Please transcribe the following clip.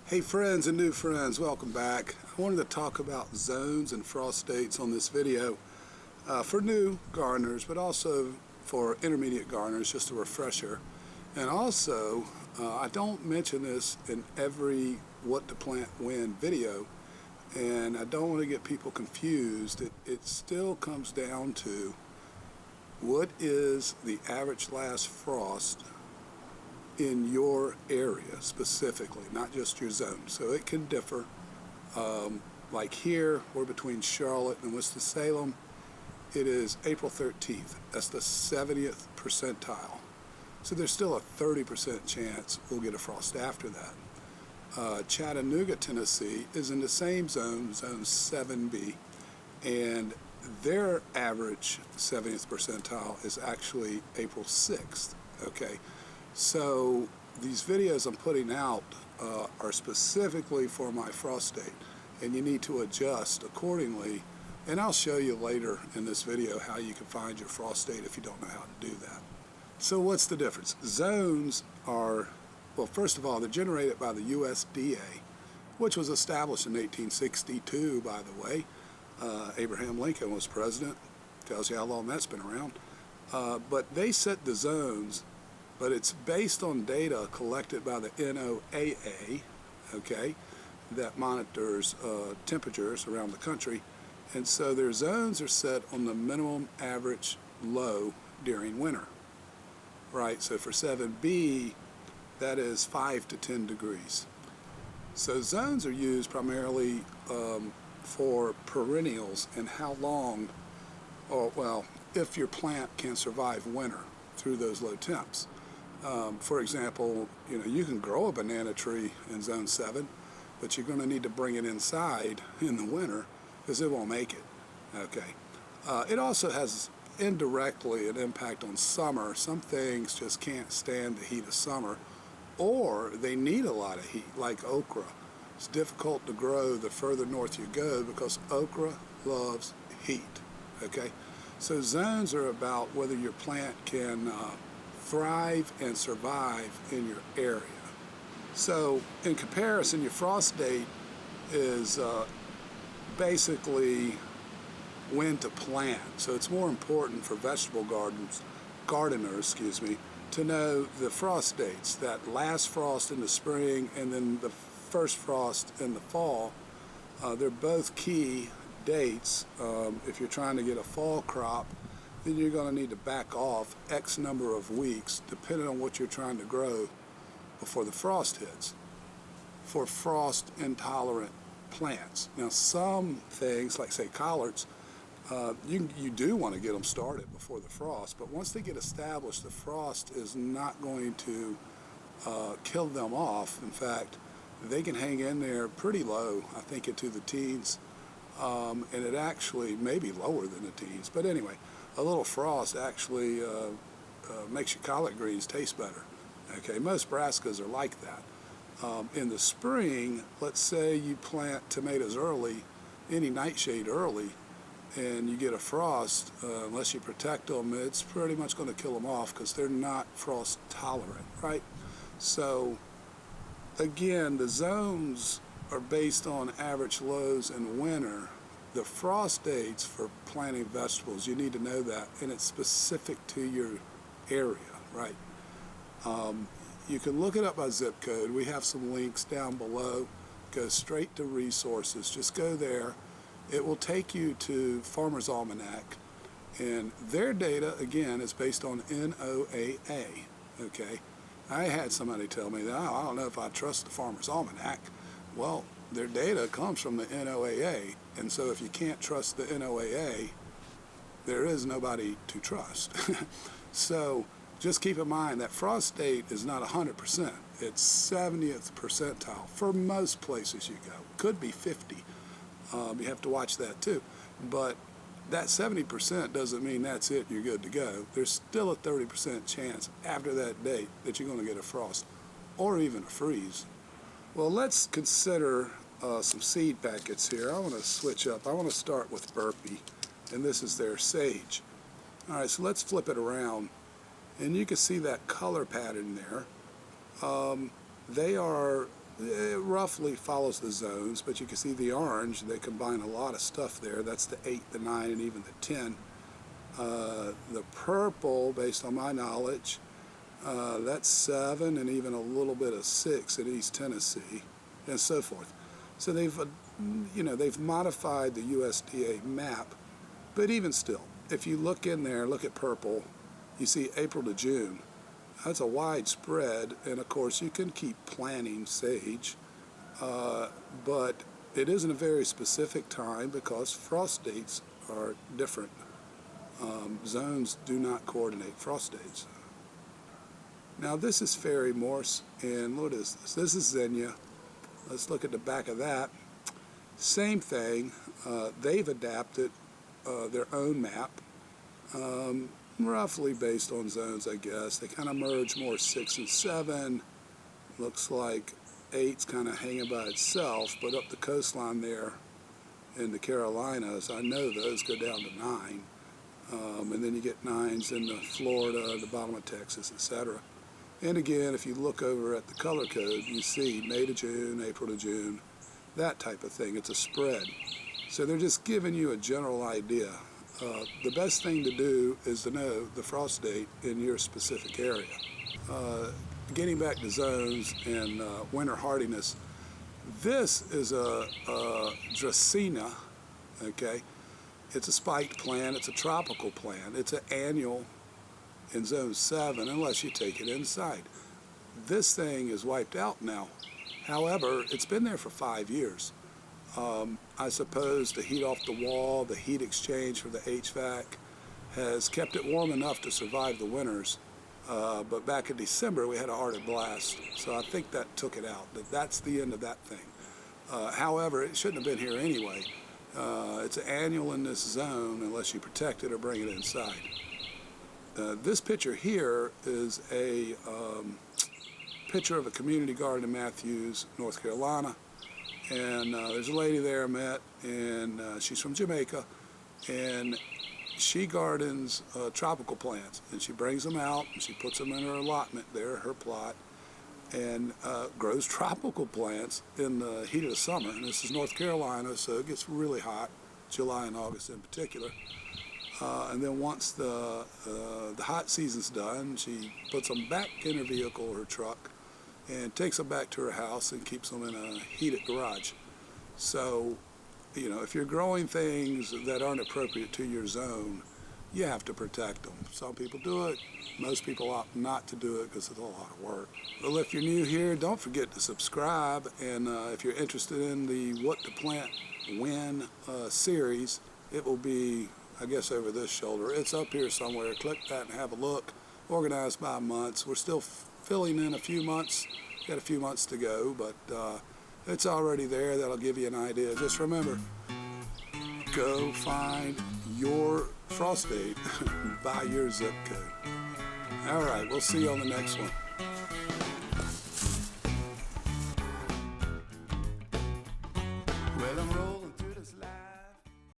Hey friends and new friends, welcome back. I wanted to talk about zones and frost dates on this video for new gardeners, but also for intermediate gardeners, just a refresher. And also, I don't mention this in every what to plant when video, and I don't want to get people confused. It still comes down to what is the average last frost in your area specifically, not just your zone. So it can differ. Like here, we're between Charlotte and Winston-Salem. It is April 13th. That's the 70th percentile. So there's still a 30% chance we'll get a frost after that. Chattanooga, Tennessee is in the same zone, zone 7B, and their average 70th percentile is actually April 6th, okay? So these videos I'm putting out are specifically for my frost date, and you need to adjust accordingly, and I'll show you later in this video how you can find your frost date if you don't know how to do that. So what's the difference? Zones are, well, first of all, they're generated by the USDA, which was established in 1862, by the way. Abraham Lincoln was president. Tells you how long that's been around. But they set the zones, but it's based on data collected by the NOAA, okay, that monitors temperatures around the country. And so their zones are set on the minimum average low during winter, right? So for 7B, that is 5 to 10 degrees. So zones are used primarily for perennials and how long, or well, if your plant can survive winter through those low temps. For example, you can grow a banana tree in zone 7, but you're going to need to bring it inside in the winter because it won't make it. Okay. It also has indirectly an impact on summer. Some things just can't stand the heat of summer, or they need a lot of heat, like okra. It's difficult to grow the further north you go because okra loves heat. Okay. So zones are about whether your plant can thrive and survive in your area. So in comparison, your frost date is basically when to plant. So it's more important for vegetable gardeners, to know the frost dates, that last frost in the spring and then the first frost in the fall. They're both key dates. If you're trying to get a fall crop, then you're going to need to back off X number of weeks, depending on what you're trying to grow, before the frost hits, for frost intolerant plants. Now some things, like say collards, you do want to get them started before the frost, but once they get established, the frost is not going to kill them off. In fact, they can hang in there pretty low, I think into the teens, and it actually may be lower than the teens. But anyway, a little frost actually makes your collard greens taste better. Okay, most brassicas are like that. In the spring, let's say you plant tomatoes early, any nightshade early, and you get a frost, unless you protect them, it's pretty much going to kill them off because they're not frost tolerant, right? So again, the zones are based on average lows in winter. The frost dates for planting vegetables, you need to know that, and it's specific to your area, right? You can look it up by zip code. We have some links down below. Go straight to resources. Just go there. It will take you to Farmer's Almanac, and their data, again, is based on NOAA, okay? I had somebody tell me that, I don't know if I trust the Farmer's Almanac. Well, their data comes from the NOAA, and so if you can't trust the NOAA, there is nobody to trust. So just keep in mind that frost date is not 100%. It's 70th percentile for most places you go. Could be 50. You have to watch that too. But that 70% doesn't mean that's it, you're good to go. There's still a 30% chance after that date that you're going to get a frost or even a freeze. Well, let's consider some seed packets here. I want to switch up. I want to start with Burpee, and this is their sage. All right, so let's flip it around, and you can see that color pattern there. They are It roughly follows the zones, but you can see the orange, they combine a lot of stuff there. That's the 8, the 9, and even the 10. The purple, based on my knowledge, that's 7 and even a little bit of 6 in East Tennessee, and so forth. So they've modified the USDA map, but even still, if you look in there, look at purple, you see April to June. That's a wide spread, and of course you can keep planting sage, but it isn't a very specific time because frost dates are different. Zones do not coordinate frost dates. Now this is fairy morse, and what is this? This is zinnia. Let's look at the back of that. Same thing. They've adapted their own map, roughly based on zones, I guess. They kind of merge more 6 and 7. Looks like 8's kind of hanging by itself, but up the coastline there in the Carolinas, I know those go down to 9. And then you get 9s in the Florida, the bottom of Texas, etc. And again, if you look over at the color code, you see May to June, April to June, that type of thing. It's a spread. So they're just giving you a general idea. The best thing to do is to know the frost date in your specific area. Getting back to zones and winter hardiness, this is a Dracaena, okay? It's a spiked plant, it's a tropical plant, it's an annual in zone 7 unless you take it inside. This thing is wiped out now. However, it's been there for 5 years. I suppose the heat off the wall, the heat exchange for the HVAC has kept it warm enough to survive the winters. But back in December we had an Arctic blast, so I think that took it out. That's the end of that thing. However, it shouldn't have been here anyway. It's an annual in this zone unless you protect it or bring it inside. This picture here is a picture of a community garden in Matthews, North Carolina. And there's a lady there I met, and she's from Jamaica, and she gardens tropical plants, and she brings them out and she puts them in her allotment there, her plot, and grows tropical plants in the heat of the summer. And this is North Carolina, so it gets really hot, July and August in particular. And then once the hot season's done, she puts them back in her vehicle or her truck and takes them back to her house and keeps them in a heated garage. So, you know, if you're growing things that aren't appropriate to your zone, you have to protect them. Some people do it. Most people opt not to do it because it's a lot of work. Well, if you're new here, don't forget to subscribe. And if you're interested in the What to Plant When series, it will be, I guess, over this shoulder. It's up here somewhere. Click that and have a look. Organized by months. We're still filling in a few months. Got a few months to go, but it's already there. That'll give you an idea. Just remember, go find your frost date by your zip code. All right, we'll see you on the next one.